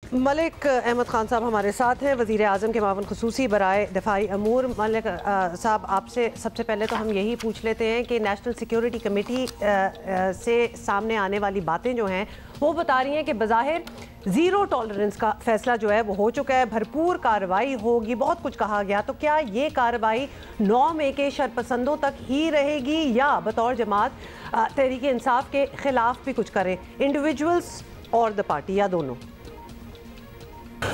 मलिक अहमद खान साहब हमारे साथ हैं, वज़ीर आज़म के मावन खुसूसी बराए दिफाई अमूर। मलिक साहब, आपसे सबसे पहले तो हम यही पूछ लेते हैं कि नेशनल सिक्योरिटी कमेटी से सामने आने वाली बातें जो हैं वो बता रही हैं कि बज़ाहिर ज़ीरो टॉलरेंस का फ़ैसला जो है वो हो चुका है, भरपूर कार्रवाई होगी, बहुत कुछ कहा गया। तो क्या ये कार्रवाई 9 मई के शरपसंदों तक ही रहेगी या बतौर जमात तहरीक इंसाफ के ख़िलाफ़ भी कुछ करें, इंडिविजुअल्स और द पार्टी, या दोनों?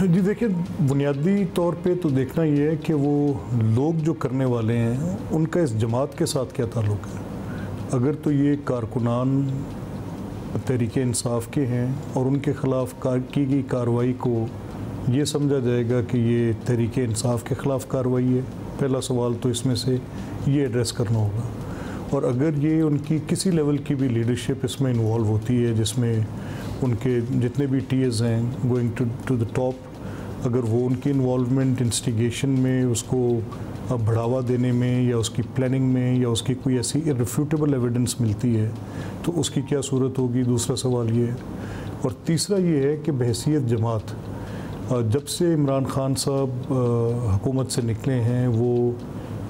जी देखिए, बुनियादी तौर पे तो देखना ये है कि वो लोग जो करने वाले हैं उनका इस जमात के साथ क्या ताल्लुक़ है। अगर तो ये कारकुनान तहरीक इंसाफ के हैं और उनके ख़िलाफ़ की गई कार्रवाई को ये समझा जाएगा कि ये तहरीक इंसाफ के ख़िलाफ़ कार्रवाई है, पहला सवाल तो इसमें से ये एड्रेस करना होगा। और अगर ये उनकी किसी लेवल की भी लीडरशिप इसमें इन्वॉल्व होती है, जिसमें उनके जितने भी टीएस हैं गोइंग टू द टॉप, अगर वो उनकी इन्वॉल्वमेंट इंस्टिगेशन में, उसको बढ़ावा देने में या उसकी प्लानिंग में या उसकी कोई ऐसी इररिफ्यूटेबल एविडेंस मिलती है तो उसकी क्या सूरत होगी, दूसरा सवाल ये है। और तीसरा ये है कि बहैसियत जमात, जब से इमरान खान साहब हुकूमत से निकले हैं वो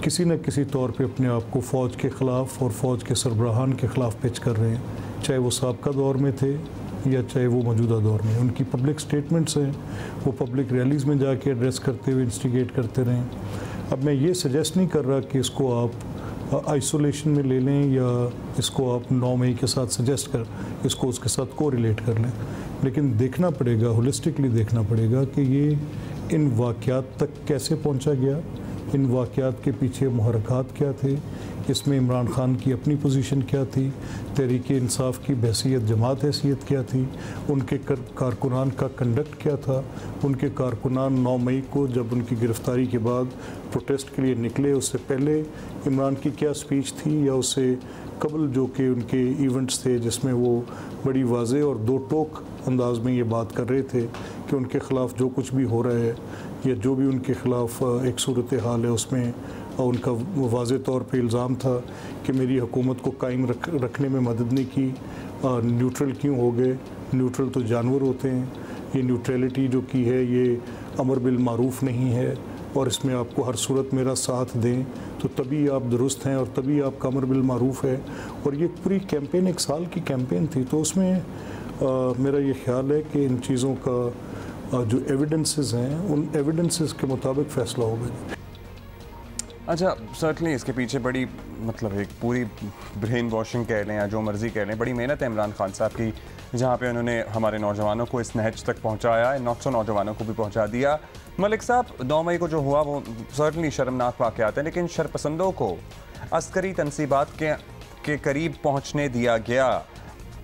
किसी न किसी तौर पे अपने आप को फ़ौज के ख़िलाफ़ और फ़ौज के सरबराहान के ख़िलाफ़ पिच कर रहे हैं, चाहे वो साबका दौर में थे या चाहे वो मौजूदा दौर में। उनकी पब्लिक स्टेटमेंट्स हैं, वो पब्लिक रैलीज़ में जाके एड्रेस करते हुए इंस्टिगेट करते रहें। अब मैं ये सजेस्ट नहीं कर रहा कि इसको आप आइसोलेशन में ले लें या इसको आप 9 मई के साथ सजेस्ट कर इसको उसके साथ को रिलेट कर लें, लेकिन देखना पड़ेगा, होलिस्टिकली देखना पड़ेगा कि ये इन वाक़यात तक कैसे पहुँचा गया, इन वाक़यात के पीछे मुहर्रकात क्या थे, इसमें इमरान खान की अपनी पोजीशन क्या थी, तहरीक इंसाफ की बहसीत जमात हैसियत क्या थी, उनके कारकुनान का कंडक्ट क्या था, उनके कारकुनान 9 मई को जब उनकी गिरफ़्तारी के बाद प्रोटेस्ट के लिए निकले उससे पहले इमरान की क्या स्पीच थी या उससे कबल जो कि उनके इवेंट्स थे जिसमें वो बड़ी वाज़े और दो टोक अंदाज में ये बात कर रहे थे कि उनके ख़िलाफ़ जो कुछ भी हो रहा है या जो भी उनके ख़िलाफ़ एक सूरत हाल है उसमें उनका वाज़े तौर पे इल्ज़ाम था कि मेरी हुकूमत को कायम रखने में मदद नहीं की, न्यूट्रल क्यों हो गए, न्यूट्रल तो जानवर होते हैं, ये न्यूट्रलिटी जो की है ये अमर बिल मारूफ़ नहीं है और इसमें आपको हर सूरत मेरा साथ दें तो तभी आप दुरुस्त हैं और तभी आपका अमर बिल मारूफ़ है। और ये पूरी कैंपेन 1 साल की कैंपेन थी, तो उसमें मेरा ये ख़्याल है कि इन चीज़ों का जो एविडेंसेस हैं उन एविडेंसेस के मुताबिक फ़ैसला होगा। अच्छा, सर्टनली इसके पीछे बड़ी मतलब एक पूरी ब्रेन वॉशिंग कह लें या जो मर्ज़ी कह लें, बड़ी मेहनत है इमरान खान साहब की, जहाँ पे उन्होंने हमारे नौजवानों को इस नहज तक पहुँचाया है, 900 नौजवानों को भी पहुँचा दिया। मलिक साहब, 9 मई को जो हुआ वो सर्टनली शर्मनाक वाक़यात है, लेकिन शरपसंदों को अस्करी तनसीबात के करीब पहुँचने दिया गया,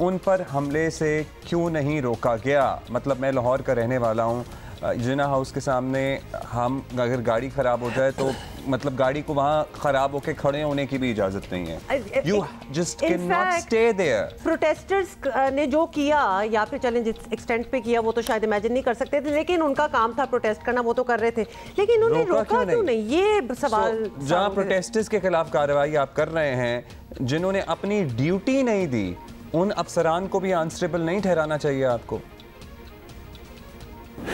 उन पर हमले से क्यों नहीं रोका गया? मतलब मैं लाहौर का रहने वाला हूँ, जिन्ना हाउस के सामने हम अगर गाड़ी ख़राब हो जाए तो मतलब गाड़ी को वहाँ ख़राब होकर खड़े होने की भी इजाज़त नहीं है। You just cannot stay there. Protesters ने जो किया या फिर चलें जिस एक्सटेंट पे किया वो तो शायद इमेजिन नहीं कर सकते थे, लेकिन उनका काम था प्रोटेस्ट करना, वो तो कर रहे थे, लेकिन उन्हें रोका क्यों नहीं? ये सवाल। जहाँ प्रोटेस्टर्स के खिलाफ कार्रवाई आप कर रहे हैं, जिन्होंने अपनी ड्यूटी नहीं दी, उन अफसरान को भी आंसरेबल नहीं ठहराना चाहिए आपको?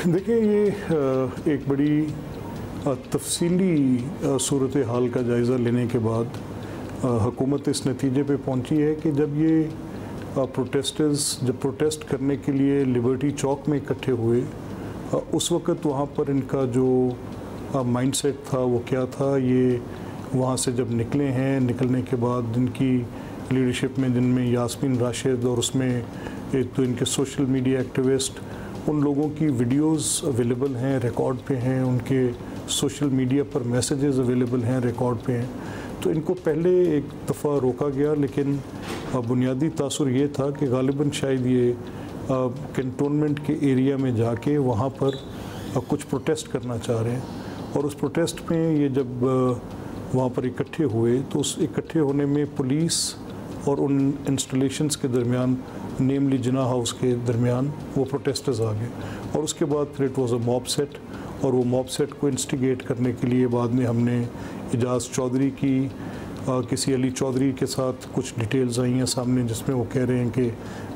देखिए, ये एक बड़ी तफसीली सूरत हाल का जायज़ा लेने के बाद हुकूमत इस नतीजे पे पहुंची है कि जब ये प्रोटेस्टर्स जब प्रोटेस्ट करने के लिए लिबर्टी चौक में इकट्ठे हुए, उस वक़्त वहाँ पर इनका जो माइंडसेट था वो क्या था, ये वहाँ से जब निकले हैं, निकलने के बाद इनकी लीडरशिप में जिनमें यास्मीन राशिद और उसमें एक तो इनके सोशल मीडिया एक्टिविस्ट, उन लोगों की वीडियोस अवेलेबल हैं, रिकॉर्ड पे हैं, उनके सोशल मीडिया पर मैसेजेस अवेलेबल हैं, रिकॉर्ड पे हैं। तो इनको पहले एक दफ़ा रोका गया, लेकिन बुनियादी तासुर ये था कि गालिबन शायद ये कैंटोनमेंट के एरिया में जाके वहाँ पर कुछ प्रोटेस्ट करना चाह रहे हैं। और उस प्रोटेस्ट में ये जब वहाँ पर इकट्ठे हुए तो उस इकट्ठे होने में पुलिस और उन इंस्टॉलेशंस के दरमियान, नेमली जिन्ना हाउस के दरमियान, वो प्रोटेस्टर्स आ गए और उसके बाद फिर it was a mob set, और वो मॉब सेट को इंस्टिगेट करने के लिए बाद में हमने इजाज़ चौधरी की किसी अली चौधरी के साथ कुछ डिटेल्स आई हैं सामने जिसमें वो कह रहे हैं कि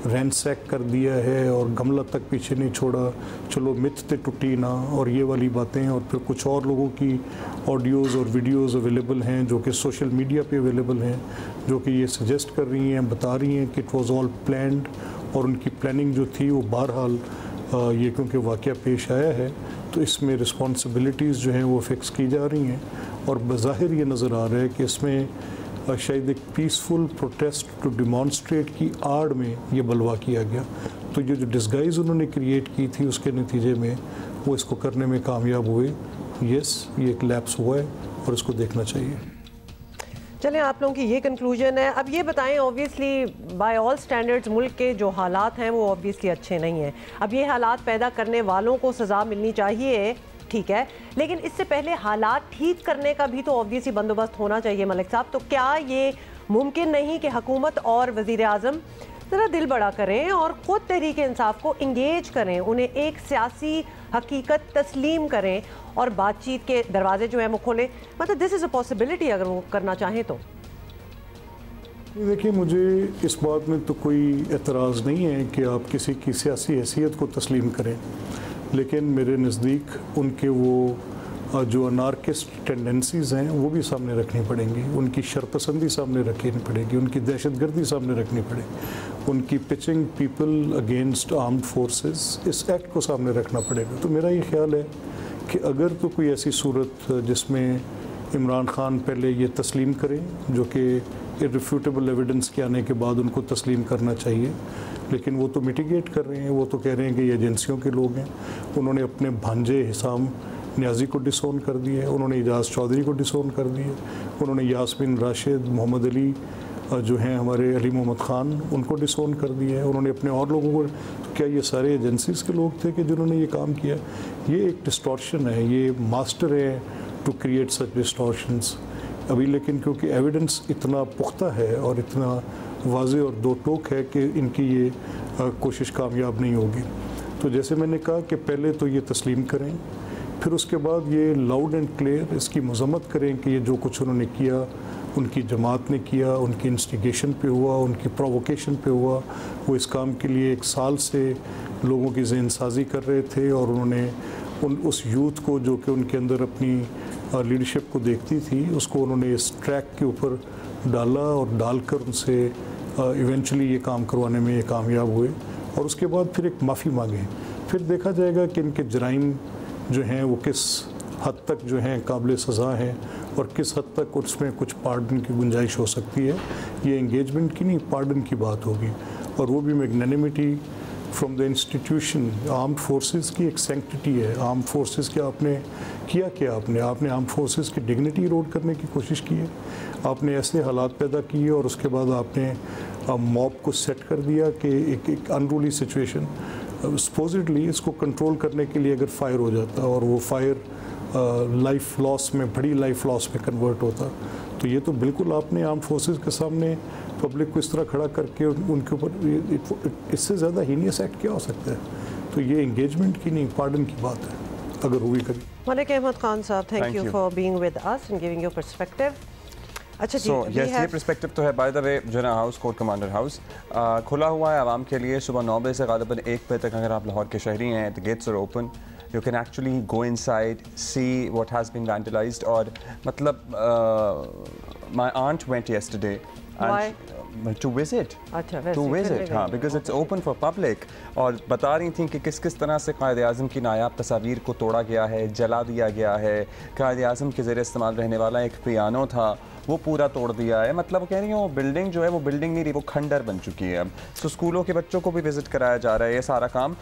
रैंसैक कर दिया है और गमला तक पीछे नहीं छोड़ा, चलो मिथ ते टुटी ना, और ये वाली बातें। और फिर कुछ और लोगों की ऑडियोज़ और वीडियोज़ अवेलेबल हैं जो कि सोशल मीडिया पे अवेलेबल हैं, जो कि ये सजेस्ट कर रही हैं, बता रही हैं कि इट वाज ऑल प्लान्ड, और उनकी प्लानिंग जो थी वो बहरहाल ये क्योंकि वाक़या पेश आया है तो इसमें रिस्पॉन्सिबिलिटीज़ जो हैं वो फ़िक्स की जा रही हैं। और बज़ाहिर ये नज़र आ रहा है कि इसमें शायद एक पीसफुल प्रोटेस्ट टू डिमॉन्स्ट्रेट की आड़ में ये बलवा किया गया। तो ये जो डिस्गाइज उन्होंने क्रिएट की थी उसके नतीजे में वो इसको करने में कामयाब हुए। यस, ये एक लैप्स हुआ है और इसको देखना चाहिए। चलें, आप लोगों की ये कंक्लूजन है। अब ये बताएं, ऑब्वियसली बाय ऑल स्टैंडर्ड्स मुल्क के जो हालात हैं वो ऑब्वियसली अच्छे नहीं हैं। अब ये हालात पैदा करने वालों को सज़ा मिलनी चाहिए, ठीक है, लेकिन इससे पहले हालात ठीक करने का भी तो ऑब्वियसली बंदोबस्त होना चाहिए मलिक साहब। तो क्या ये मुमकिन नहीं कि हुकूमत और वज़ीर आज़म ज़रा दिल बड़ा करें और ख़ुद तहरीक इंसाफ को इंगेज करें, उन्हें एक सियासी हकीकत तस्लीम करें और बातचीत के दरवाजे जो हैं वो खोलें? मतलब दिस इज़ अ पॉसिबिलिटी अगर वो करना चाहें तो। देखिए, मुझे इस बात में तो कोई एतराज़ नहीं है कि आप किसी की सियासी हैसियत को तस्लीम करें, लेकिन मेरे नज़दीक उनके वो जो अनार्किस्ट टेंडेंसीज़ हैं वो भी सामने रखनी पड़ेंगी, उनकी शरपसंदी सामने रखनी पड़ेगी, उनकी दहशतगर्दी सामने रखनी पड़ेगी, उनकी pitching people against armed forces, इस एक्ट को सामने रखना पड़ेगा। तो मेरा ये ख्याल है कि अगर तो कोई ऐसी सूरत जिसमें इमरान खान पहले ये तस्लीम करें, जो कि इररिफ्यूटेबल एविडेंस के आने के बाद उनको तस्लीम करना चाहिए, लेकिन वो तो मिटिगेट कर रहे हैं, वो तो कह रहे हैं कि ये एजेंसियों के लोग हैं। उन्होंने अपने भांजे हिसाम न्याजी को डिसोन कर दिया है, उन्होंने एजाज चौधरी को डिसोन कर दिया, उन्होंने यास्मीन राशिद, मोहम्मद अली जो हैं हमारे, अली मोहम्मद ख़ान, उनको डिसोन कर दिया है, उन्होंने अपने और लोगों को। तो क्या ये सारे एजेंसीज़ के लोग थे कि जिन्होंने ये काम किया? ये एक डिस्टॉर्शन है, ये मास्टर है टू क्रिएट सच डिस्टॉर्शंस अभी। लेकिन क्योंकि एविडेंस इतना पुख्ता है और इतना वाज़ेह और दो टोक है कि इनकी ये कोशिश कामयाब नहीं होगी। तो जैसे मैंने कहा कि पहले तो ये तस्लीम करें, फिर उसके बाद ये लाउड एंड क्लियर इसकी मज़म्मत करें कि ये जो कुछ उन्होंने किया उनकी जमात ने किया, उनकी इंस्टिगेशन पे हुआ, उनकी प्रोवोकेशन पे हुआ। वो इस काम के लिए 1 साल से लोगों की ज़हन साजी कर रहे थे और उन्होंने उस यूथ को जो कि उनके अंदर अपनी लीडरशिप को देखती थी उसको उन्होंने इस ट्रैक के ऊपर डाला और डालकर उनसे इवेंचुअली ये काम करवाने में ये कामयाब हुए। और उसके बाद फिर एक माफ़ी मांगे, फिर देखा जाएगा कि इनके जराइम जो हैं वो किस हद तक जो हैं काबिल सज़ा हैं और किस हद तक उसमें कुछ पार्डन की गुंजाइश हो सकती है। ये एंगेजमेंट की नहीं, पार्डन की बात होगी, और वो भी magnanimity from the institution. Armed forces की एक सैंक्टिटी है। आर्म्ड फोर्सेस के आपने किया क्या? आपने आर्म्ड फोर्सेस की डिग्निटी इरोड करने की कोशिश की है। आपने ऐसे हालात पैदा किए और उसके बाद आपने मॉब को सेट कर दिया कि एक अनरूली सिचुएशन, सपोजिटली इसको कंट्रोल करने के लिए अगर फायर हो जाता और वो फायर लाइफ लॉस में, बड़ी लाइफ लॉस में कन्वर्ट होता, तो ये तो बिल्कुल आपने आर्म्ड फोर्सेस के सामने पब्लिक को इस तरह खड़ा करके उनके ऊपर, इससे ज़्यादा हीनियस एक्ट क्या हो सकता है? तो ये एंगेजमेंट की नहीं, पार्डन की बात है अगर हुई कभी। मलिक अहमद खान साहब, thank you for being with us and giving your perspective. अच्छा जी, ये पर्सपेक्टिव तो है बाय द वे जना हाउस, कोर्ट कमांडर हाउस खुला हुआ है आवाम के लिए। सुबह 9 बजे से ग़ालिबन 1 बजे तक अगर आप लाहौर के शहरी हैं, the gates are open, you can actually go inside, see what has been vandalized. और मतलब my aunt went yesterday and to visit, हाँ, because it's open for public. और बता रही थी कि किस किस तरह से क़ायद आज़म की नायाब तस्वीर को तोड़ा गया है, जला दिया गया है। क़ायद आज़म के ज़रिए इस्तेमाल रहने वाला एक पियानो था, वो पूरा तोड़ दिया है। मतलब कह रही हूँ वो बिल्डिंग जो है वो बिल्डिंग नहीं रही, वो खंडर बन चुकी है अब। तो स्कूलों के बच्चों को भी विज़िट कराया जा रहा है, ये सारा काम।